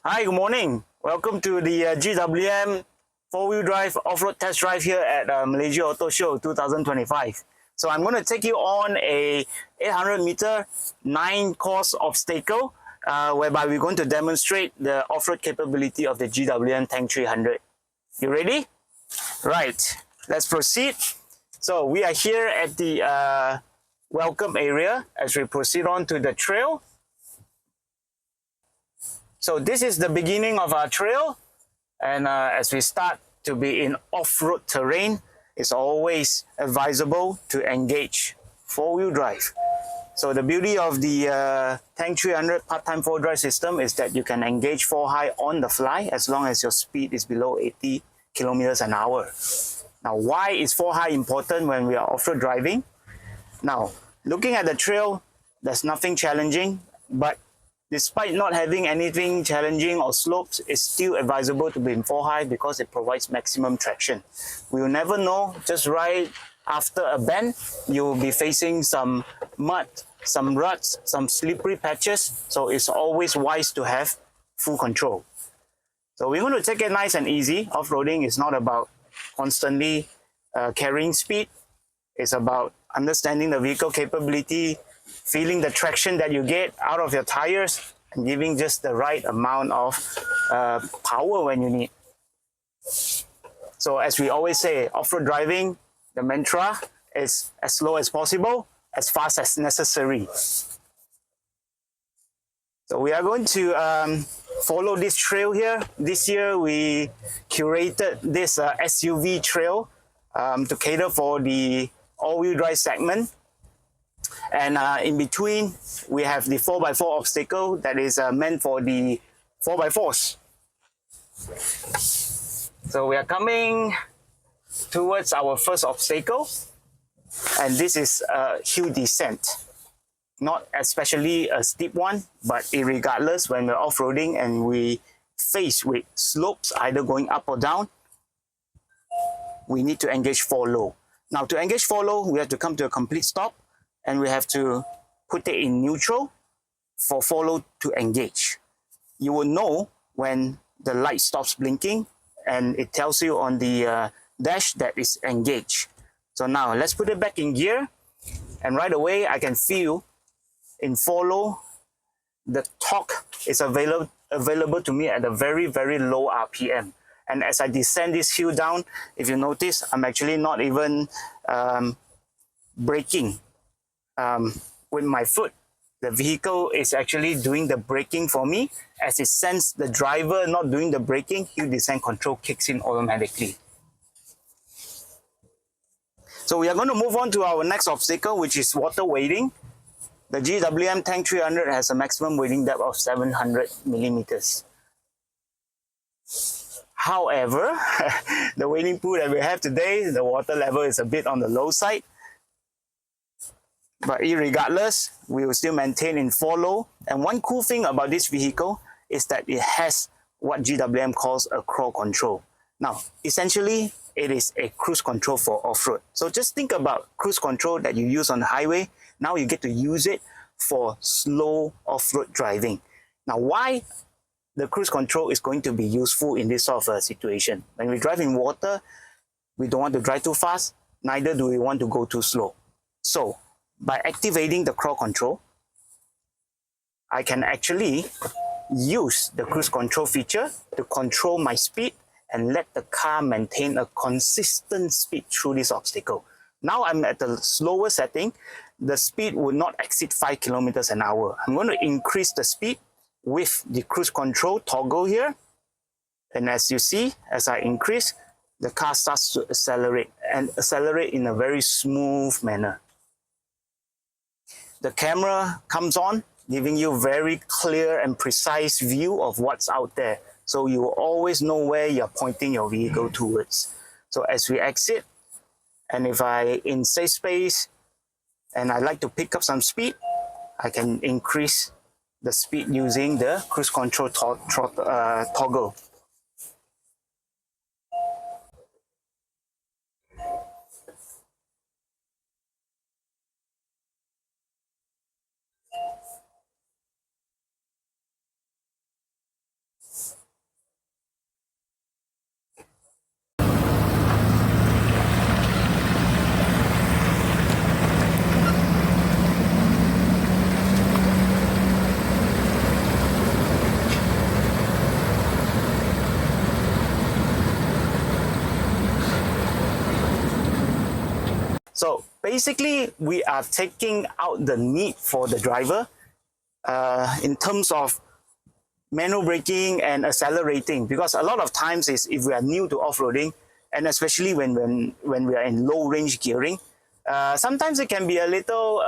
Hi, good morning. Welcome to the GWM four-wheel drive off-road test drive here at Malaysia Auto Show 2025. So I'm going to take you on a 800-meter 9-course obstacle whereby we're going to demonstrate the off-road capability of the GWM TANK 300. You ready? Right, let's proceed. So we are here at the welcome area as we proceed on to the trail. So this is the beginning of our trail, and as we start to be in off-road terrain, it's always advisable to engage four-wheel drive. So the beauty of the TANK 300 part-time four-wheel drive system is that you can engage four-high on the fly as long as your speed is below 80 kilometers an hour. Now, why is four-high important when we are off-road driving? Now, looking at the trail, there's nothing challenging, but despite not having anything challenging or slopes, it's still advisable to be in four-high because it provides maximum traction. We will never know, just right after a bend, you will be facing some mud, some ruts, some slippery patches, so it's always wise to have full control. So we're going to take it nice and easy. Off-roading is not about constantly carrying speed. It's about understanding the vehicle capability, feeling the traction that you get out of your tires, and giving just the right amount of power when you need. So as we always say, off-road driving, the mantra is as slow as possible, as fast as necessary. So we are going to follow this trail here. This year we curated this SUV trail to cater for the all-wheel drive segment. And in between, we have the 4x4 obstacle that is meant for the 4x4s. So we are coming towards our first obstacle, and this is a hill descent. Not especially a steep one, but irregardless, when we're off-roading and we face with slopes either going up or down, we need to engage four low. Now to engage four low, we have to come to a complete stop, and we have to put it in neutral for follow to engage. You will know when the light stops blinking and it tells you on the dash that it's engaged. So now let's put it back in gear, and right away I can feel in follow the torque is available to me at a very, very low RPM. And as I descend this hill down, if you notice, I'm actually not even braking with my foot. The vehicle is actually doing the braking for me. As it sends the driver not doing the braking, hill descent control kicks in automatically. So we are going to move on to our next obstacle, which is water wading. The GWM TANK 300 has a maximum wading depth of 700 millimeters. However, the wading pool that we have today, the water level is a bit on the low side. But irregardless, we will still maintain in follow. And one cool thing about this vehicle is that it has what GWM calls a crawl control. Now, essentially, it is a cruise control for off-road. So just think about cruise control that you use on the highway. Now you get to use it for slow off-road driving. Now, why the cruise control is going to be useful in this sort of a situation? When we drive in water, we don't want to drive too fast, neither do we want to go too slow. So, by activating the crawl control, I can actually use the cruise control feature to control my speed and let the car maintain a consistent speed through this obstacle. Now I'm at the slower setting. The speed will not exceed 5 kilometers an hour. I'm going to increase the speed with the cruise control toggle here. And as you see, as I increase, the car starts to accelerate, and accelerate in a very smooth manner. The camera comes on, giving you very clear and precise view of what's out there. So you will always know where you're pointing your vehicle towards. So as we exit, and if I in safe space and I like to pick up some speed, I can increase the speed using the cruise control toggle. basically, we are taking out the need for the driver in terms of manual braking and accelerating, because a lot of times is if we are new to off-roading, and especially when we are in low range gearing, sometimes it can be a little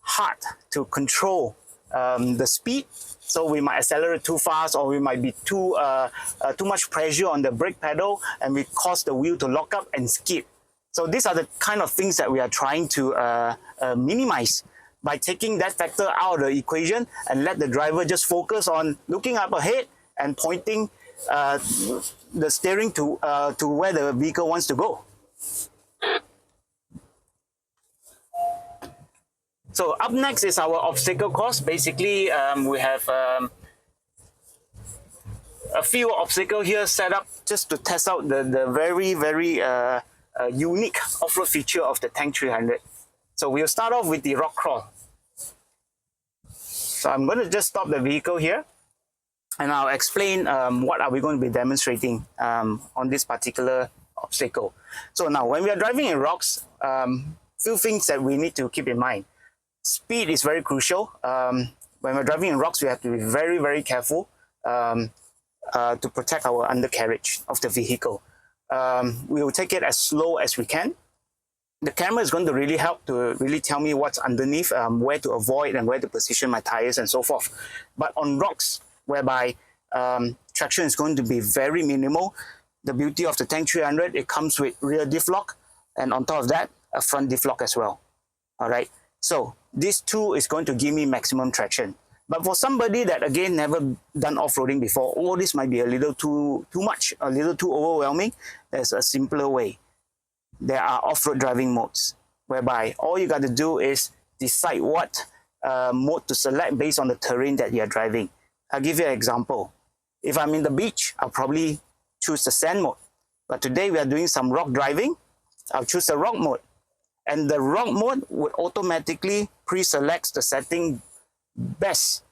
hard to control the speed. So we might accelerate too fast, or we might be too much pressure on the brake pedal, and we cause the wheel to lock up and skid. So these are the kind of things that we are trying to minimize by taking that factor out of the equation and let the driver just focus on looking up ahead and pointing the steering to where the vehicle wants to go. So up next is our obstacle course. Basically, we have a few obstacles here set up just to test out the very, very unique off-road feature of the Tank 300. So we'll start off with the rock crawl. So I'm going to just stop the vehicle here, and I'll explain what are we going to be demonstrating on this particular obstacle. So now, when we are driving in rocks, few things that we need to keep in mind. Speed is very crucial. When we're driving in rocks, we have to be very, very careful to protect our undercarriage of the vehicle. We will take it as slow as we can. The camera is going to really help to really tell me what's underneath, where to avoid and where to position my tires and so forth. But on rocks, whereby traction is going to be very minimal, the beauty of the Tank 300, it comes with rear diff lock, and on top of that, a front diff lock as well. All right, so this tool is going to give me maximum traction. But for somebody that, again, never done off-roading before, or this might be a little too much, a little too overwhelming, there's a simpler way. There are off-road driving modes, whereby all you got to do is decide what mode to select based on the terrain that you're driving. I'll give you an example. If I'm in the beach, I'll probably choose the sand mode. But today we are doing some rock driving, I'll choose the rock mode. And the rock mode would automatically pre-select the setting best,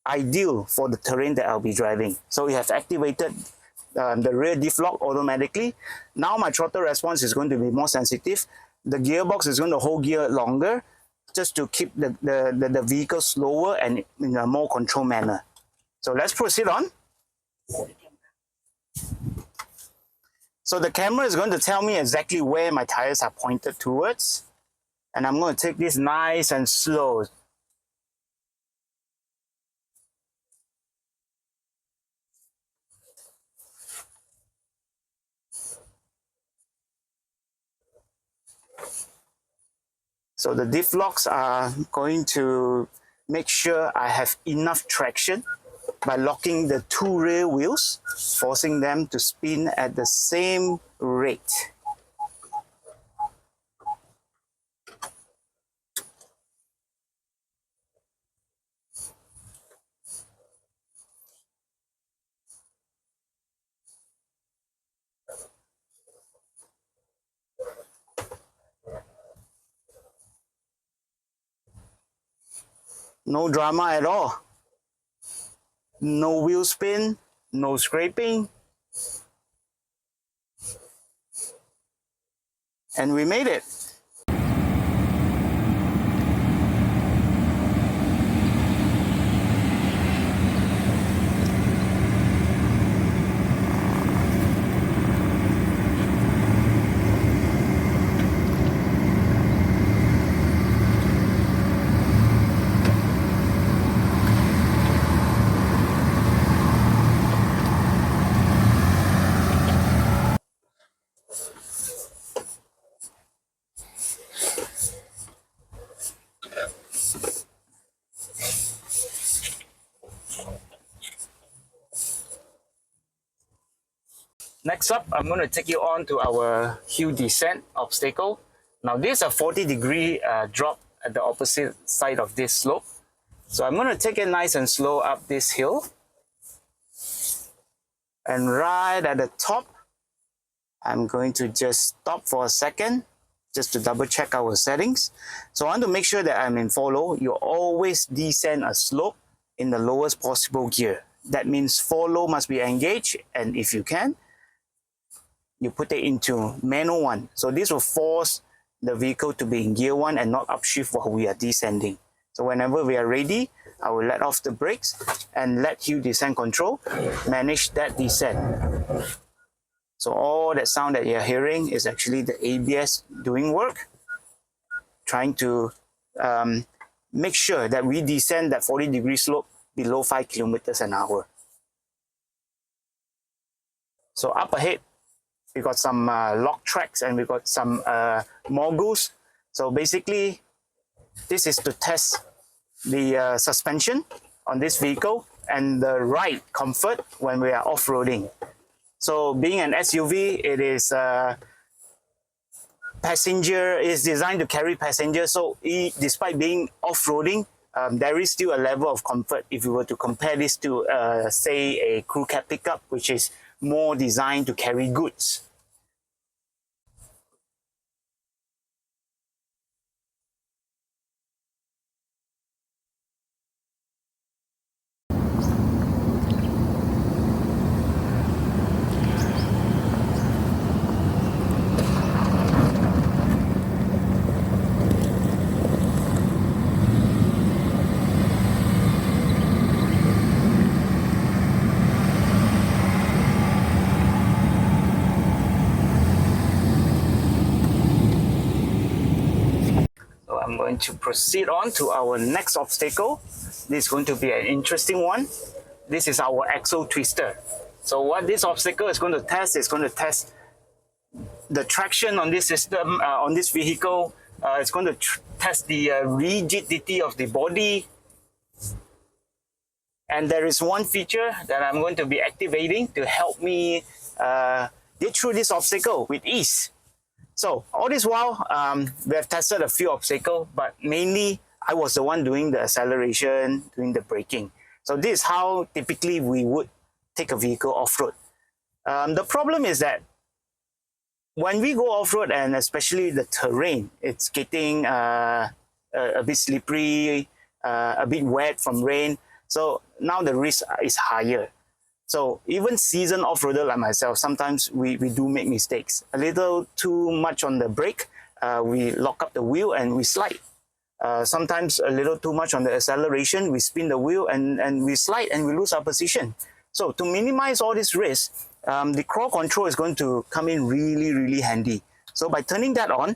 ideal for the terrain that I'll be driving. So we have activated the rear diff lock automatically. Now my throttle response is going to be more sensitive. The gearbox is going to hold gear longer, just to keep the vehicle slower and in a more controlled manner. So let's proceed on. So the camera is going to tell me exactly where my tires are pointed towards, and I'm going to take this nice and slow. So the diff locks are going to make sure I have enough traction by locking the two rear wheels, forcing them to spin at the same rate. No drama at all. No wheel spin, no scraping. And we made it. Next up, I'm going to take you on to our hill descent obstacle. Now this is a 40-degree drop at the opposite side of this slope. So I'm going to take it nice and slow up this hill. And right at the top, I'm going to just stop for a second, just to double check our settings. So I want to make sure that I'm in follow. You always descend a slope in the lowest possible gear. That means follow must be engaged, and if you can, you put it into manual 1. So this will force the vehicle to be in gear 1 and not upshift while we are descending. So whenever we are ready, I will let off the brakes and let Hue Descent Control manage that descent. So all that sound that you're hearing is actually the ABS doing work, trying to make sure that we descend that 40-degree slope below 5 kilometers an hour. So up ahead, we got some lock tracks and we got some moguls. So basically, this is to test the suspension on this vehicle and the ride comfort when we are off-roading. So being an SUV, it is passenger is designed to carry passengers. So despite being off-roading, there is still a level of comfort if you were to compare this to say a crew cab pickup, which is more designed to carry goods. I'm going to proceed on to our next obstacle. This is going to be an interesting one. This is our axle twister. So what this obstacle is going to test the traction on this system, on this vehicle. It's going to test the rigidity of the body. And there is one feature that I'm going to be activating to help me get through this obstacle with ease. So all this while, we have tested a few obstacles, but mainly I was the one doing the acceleration, doing the braking. So this is how typically we would take a vehicle off-road. The problem is that when we go off-road, and especially the terrain, it's getting a bit slippery, a bit wet from rain. So now the risk is higher. So even seasoned off-roader like myself, sometimes we do make mistakes. A little too much on the brake, we lock up the wheel and we slide. Sometimes a little too much on the acceleration, we spin the wheel and we slide and we lose our position. So to minimize all this risk, the crawl control is going to come in really, really handy. So by turning that on,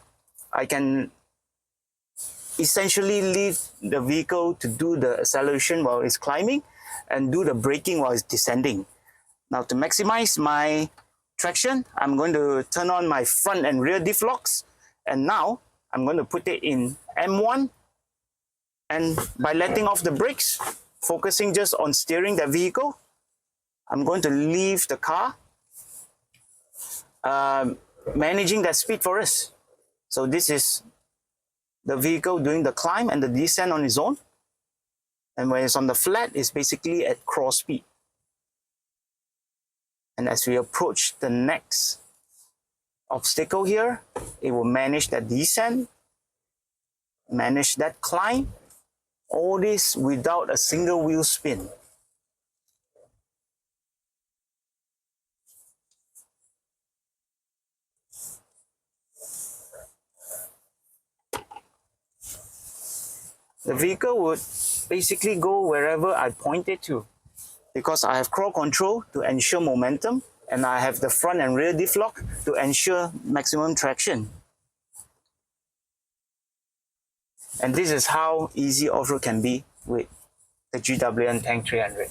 I can essentially leave the vehicle to do the acceleration while it's climbing and do the braking while it's descending. Now to maximize my traction, I'm going to turn on my front and rear diff locks, and now I'm going to put it in M1, and by letting off the brakes, focusing just on steering the vehicle, I'm going to leave the car managing that speed for us. So this is the vehicle doing the climb and the descent on its own. And when it's on the flat, it's basically at crawl speed. And as we approach the next obstacle here, it will manage that descent, manage that climb, all this without a single wheel spin. The vehicle would basically go wherever I point it to, because I have crawl control to ensure momentum, and I have the front and rear diff lock to ensure maximum traction. And this is how easy off-road can be with the GWM TANK 300.